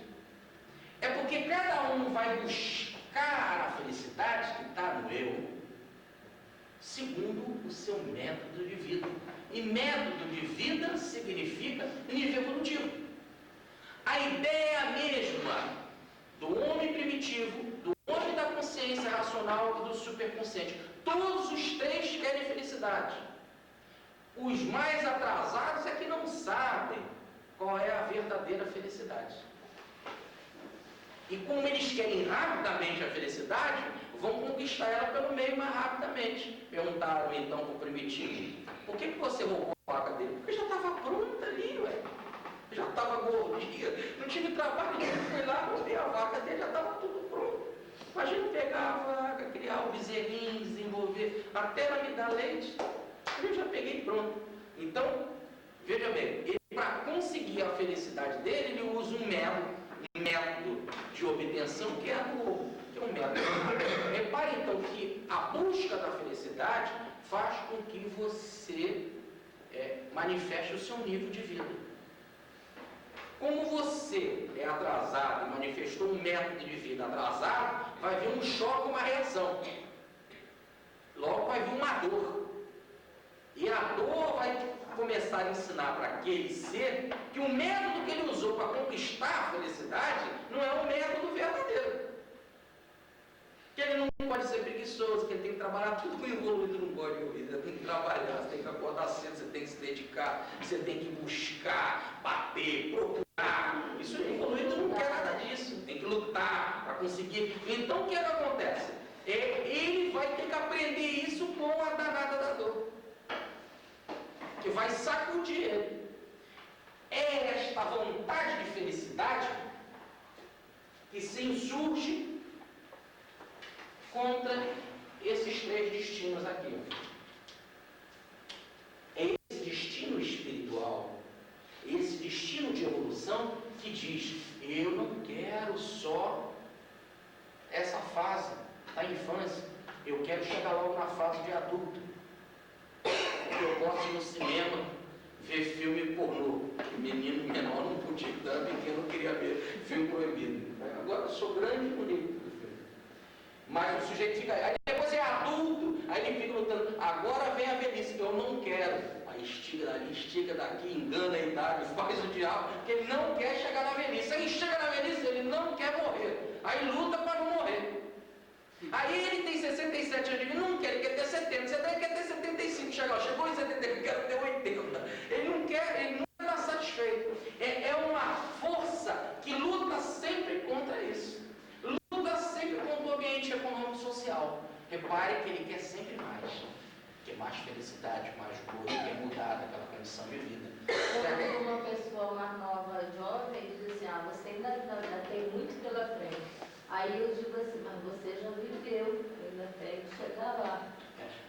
É porque cada um vai buscar a felicidade que está no eu, segundo o seu método de vida. E método de vida significa nível evolutivo. A ideia mesma do homem primitivo, do homem da consciência racional e do superconsciente, todos os três querem felicidade. Os mais atrasados é que não sabem qual é a verdadeira felicidade. E como eles querem rapidamente a felicidade, vão conquistar ela pelo meio mais rapidamente. Perguntaram então para o primitivo: por que você roubou a vaca dele? Porque já estava pronta ali, ué. Já estava gordinha, não tive trabalho nenhum, fui lá, roubei a vaca dele, já estava tudo pronto. Imagina pegar a vaca, criar o bezerrinho, desenvolver, até ela me dar leite, eu já peguei pronto. Então, veja bem, para conseguir a felicidade dele, ele usa um método de obtenção que é um método. Repare então que a busca da felicidade faz com que você manifeste o seu nível de vida. Como você é atrasado e manifestou um método de vida atrasado, vai vir um choque, uma reação. Logo vai vir uma dor. E a dor vai começar a ensinar para aquele ser que o método que ele usou para conquistar a felicidade não é o método verdadeiro. Que ele não pode ser preguiçoso, que ele tem que trabalhar tudo com evoluído, não pode ouvir, você tem que trabalhar, você tem que acordar cedo, você tem que se dedicar, você tem que buscar, bater, procurar. Isso evoluído não quer nada disso, tem que lutar para conseguir. Então o que acontece? Ele vai ter que aprender isso com a danada da dor, que vai sacudir ele. É esta vontade de felicidade que se insurge contra esses três destinos aqui. É esse destino espiritual, esse destino de evolução que diz: eu não quero só essa fase da infância, eu quero chegar logo na fase de adulto. Eu posso ir no cinema, ver filme pornô. Menino menor não podia, quando era pequeno, não queria ver filme proibido. Agora eu sou grande e bonito. Mas o sujeito fica aí depois é adulto, aí ele fica lutando, agora vem a velhice, eu não quero. Aí estica dali, estica daqui, engana a idade, faz o diabo, porque ele não quer chegar na velhice. Aí chega na velhice, ele não quer morrer. Aí luta para não morrer. Aí ele tem 67 anos de vida, não quer, ele quer ter 70, você quer ter 75, chegou em 70, eu quero ter 80. Ele não quer, ele não está satisfeito. É uma força que luta sempre contra isso. Luta sempre contra o ambiente econômico e social. Repare que ele quer sempre mais. Quer mais felicidade, mais gozo, quer mudar daquela condição de vida. Quando uma pessoa mais nova, jovem, diz assim: você ainda tem muito pela frente. Aí eu digo assim: mas você já viveu, ainda tem que chegar lá.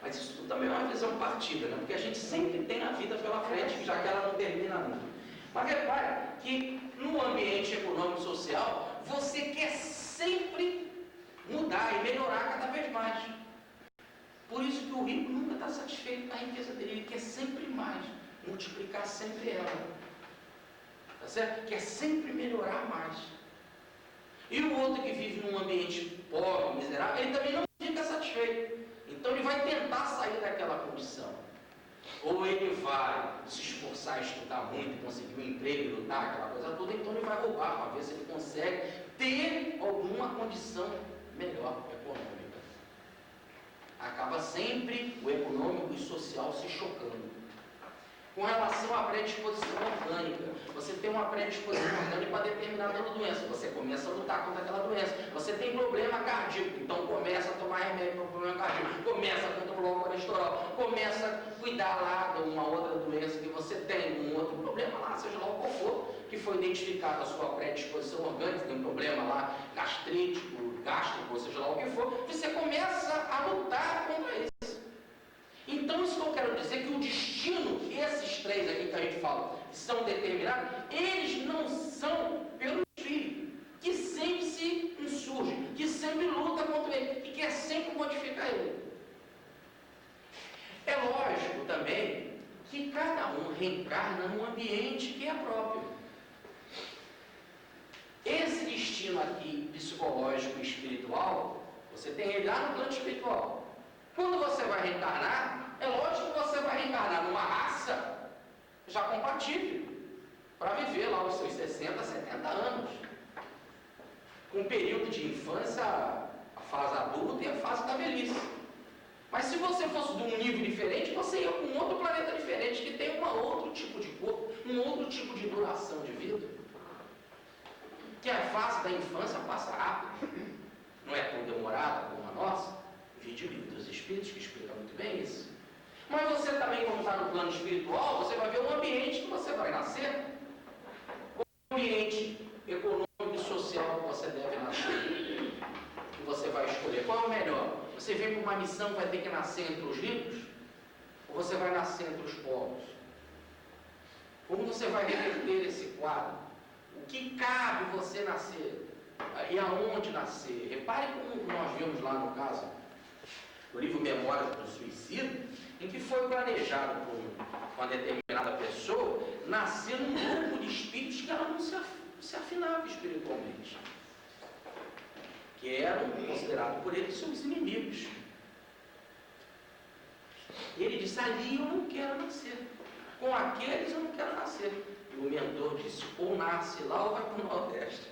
Mas isso tudo também é uma visão partida, né? Porque a gente sempre tem a vida pela frente, já que ela não termina nunca. Mas repare que no ambiente econômico e social, você quer sempre mudar e melhorar cada vez mais. Por isso que o rico nunca está satisfeito com a riqueza dele, ele quer sempre mais, multiplicar sempre ela. Tá certo? Quer sempre melhorar mais. E o outro que vive num ambiente pobre, miserável, ele também não fica satisfeito. Então ele vai tentar sair daquela condição. Ou ele vai se esforçar a estudar muito, conseguir um emprego, lutar, aquela coisa toda, então ele vai roubar para ver se ele consegue ter alguma condição melhor econômica. Acaba sempre o econômico e social se chocando. Com relação à predisposição orgânica, você tem uma predisposição orgânica para determinada doença, você começa a lutar contra aquela doença. Você tem problema cardíaco, então começa a tomar remédio para o problema cardíaco, começa a controlar o colesterol, começa a cuidar lá de uma outra doença que você tem, um outro problema lá, seja lá qual for, que foi identificado a sua predisposição orgânica, tem um problema lá gastrítico, gástrico, ou seja lá o que for, você começa a lutar contra isso. Então, isso que eu quero dizer, que o destino, esses três aqui que a gente fala, que são determinados, eles não são pelo espírito, que sempre se insurge, que sempre luta contra ele, que quer sempre modificar ele. É lógico também que cada um reencarna num ambiente que é próprio. Esse destino aqui, psicológico e espiritual, você tem ele lá no plano espiritual. Quando você vai reencarnar, é lógico que você vai reencarnar numa raça já compatível para viver lá os seus 60, 70 anos. Com o período de infância, a fase adulta e a fase da velhice. Mas se você fosse de um nível diferente, você ia para um outro planeta diferente, que tem um outro tipo de corpo, um outro tipo de duração de vida. Que a fase da infância passa rápido. Não é tão demorada como a nossa. Vídeo Livro dos Espíritos, que explica muito bem isso. Mas você também, como está no plano espiritual, você vai ver o ambiente que você vai nascer. O ambiente econômico e social que você deve nascer. Que você vai escolher. Qual é o melhor? Você vem para uma missão, vai ter que nascer entre os ricos? Ou você vai nascer entre os pobres? Como você vai reverter esse quadro? O que cabe você nascer? E aonde nascer? Repare como nós vimos lá no caso, no livro Memórias do Suicídio, em que foi planejado por uma determinada pessoa nascer num grupo de espíritos que ela não se afinava espiritualmente, que eram considerados por ele seus inimigos. E ele disse: ali eu não quero nascer, com aqueles eu não quero nascer. E o mentor disse: ou nasce lá ou vai para o Nordeste.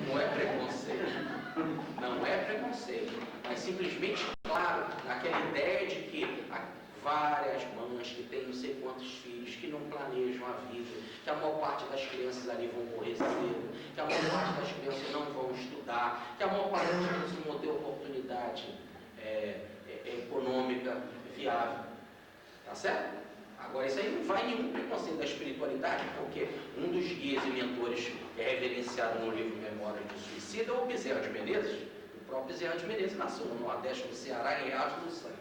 Não é preconceito, não é preconceito, mas simplesmente, claro, naquela ideia de que há várias mães que têm não sei quantos filhos, que não planejam a vida, que a maior parte das crianças ali vão morrer cedo, que a maior parte das crianças não vão estudar, que a maior parte das crianças não vão ter oportunidade econômica viável. Tá certo? Agora, isso aí não vai nenhum preconceito da espiritualidade, porque um dos guias e mentores que é reverenciado no livro Memórias do Suicida é o Bezerra de Menezes. O próprio Bezerra de Menezes nasceu no Nordeste, no Ceará, em Reato do Sangue.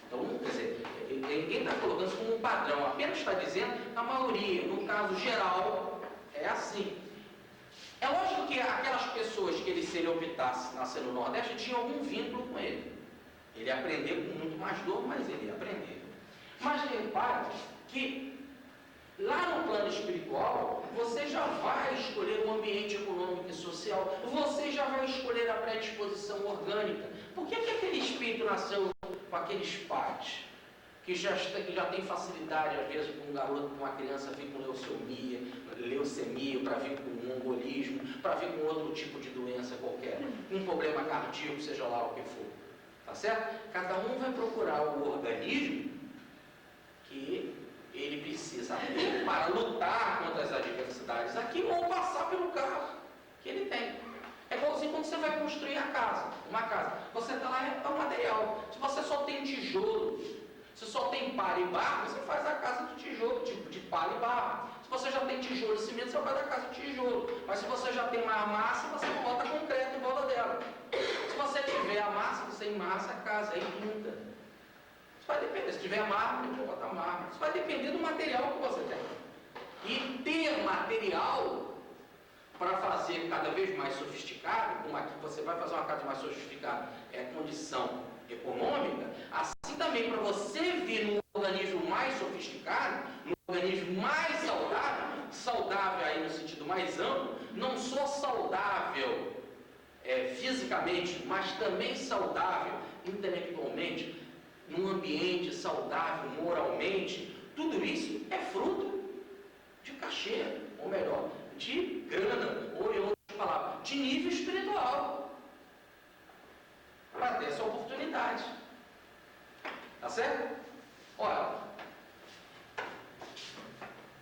Então, quer dizer, ninguém está colocando isso como um padrão, apenas está dizendo a maioria, no caso geral, é assim. É lógico que aquelas pessoas que ele, se ele optasse nascer no Nordeste, tinham algum vínculo com ele. Ele ia aprender com muito mais dor, mas ele ia aprender. Mas repare que lá no plano espiritual, você já vai escolher o ambiente econômico e social, você já vai escolher a predisposição orgânica. Por que aquele espírito nasceu com aqueles pais, que já tem facilidade, às vezes, com um garoto, com uma criança, vir com leucemia, para vir com mongolismo, para vir com outro tipo de doença qualquer, um problema cardíaco, seja lá o que for. Tá certo? Cada um vai procurar o organismo que ele precisa ter para lutar contra as adversidades aqui ou passar pelo carro que ele tem. É igualzinho quando você vai construir uma casa. Você está lá, é o material. Se você só tem tijolo, se só tem palha e barro, você faz a casa de tijolo, tipo de palha e barro. Se você já tem tijolo e cimento, você faz a casa de tijolo. Mas se você já tem uma massa, você bota concreto em volta dela. Se você tiver a massa, você emassa a casa e pinta. Isso vai depender. Se tiver mármore, você bota mármore. Isso vai depender do material que você tem. E ter material para fazer cada vez mais sofisticado, como aqui você vai fazer uma casa mais sofisticada, é condição econômica, assim também para você vir num organismo mais sofisticado, num organismo mais saudável aí no sentido mais amplo, não só saudável fisicamente, mas também saudável intelectualmente, num ambiente saudável moralmente, tudo isso é fruto de cachê, ou melhor, de grana, ou em outras palavras, de nível espiritual, para ter essa oportunidade. Tá certo? Olha,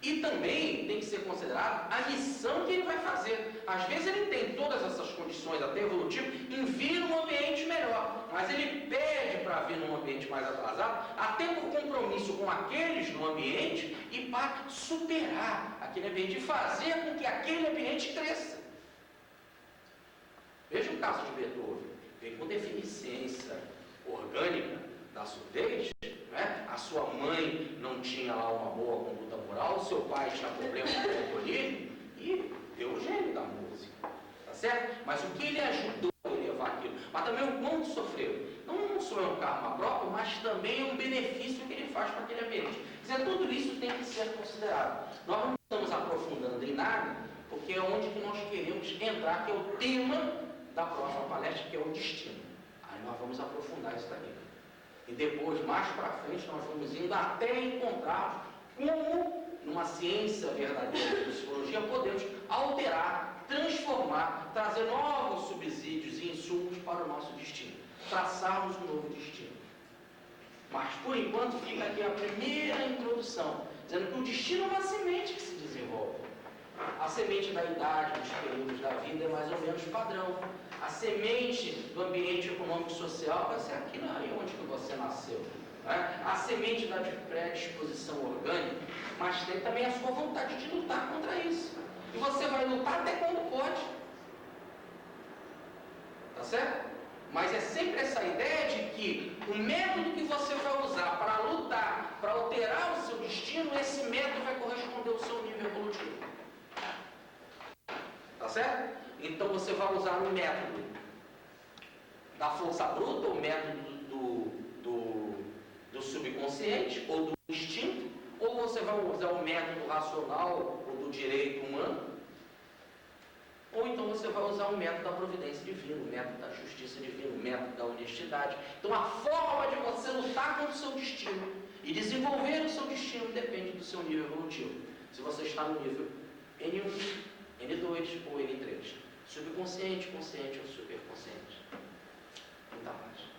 e também tem que ser considerado a missão que ele vai fazer. Às vezes ele tem todas essas condições, até evolutivas, em vir num ambiente melhor, mas ele pede para vir num ambiente mais atrasado, até por compromisso com aqueles no ambiente e para superar aquele ambiente e fazer com que aquele ambiente cresça. Veja o caso de Beethoven, veio com deficiência orgânica da surdez, né? A sua mãe não tinha lá uma boa conduta moral, o seu pai tinha problema com o alcoolismo e deu o gênio da música, tá certo? Mas o que ele ajudou a levar aquilo? Mas também o quanto sofreu. Não só é um karma próprio, mas também é um benefício que ele faz para aquele ambiente. Quer dizer, tudo isso tem que ser considerado. Nós não estamos aprofundando em nada, porque é onde que nós queremos entrar, que é o tema da próxima palestra, que é o destino. Aí nós vamos aprofundar isso daqui. E depois, mais para frente, nós vamos indo até encontrar como, numa ciência verdadeira de psicologia, podemos alterar, transformar, trazer novos subsídios e insumos para o nosso destino. Traçarmos um novo destino. Mas, por enquanto, fica aqui a primeira introdução, dizendo que o destino é uma semente que se desenvolve. A semente da idade, dos períodos da vida é mais ou menos padrão. A semente do ambiente econômico e social vai ser aqui onde que você nasceu. Né? A semente da predisposição orgânica, mas tem também a sua vontade de lutar contra isso. E você vai lutar até quando pode. Tá certo? Mas é sempre essa ideia de que o método que você vai usar para lutar, para alterar o seu destino, esse método vai corresponder ao seu nível evolutivo. Tá certo? Então você vai usar o método da força bruta, o método do subconsciente ou do instinto, ou você vai usar o método racional ou do direito humano, ou então você vai usar o método da providência divina, o método da justiça divina, o método da honestidade. Então a forma de você lutar contra o seu destino e desenvolver o seu destino depende do seu nível evolutivo. Se você está no nível N1, N2 ou N3. Subconsciente, consciente ou superconsciente. Muita paz.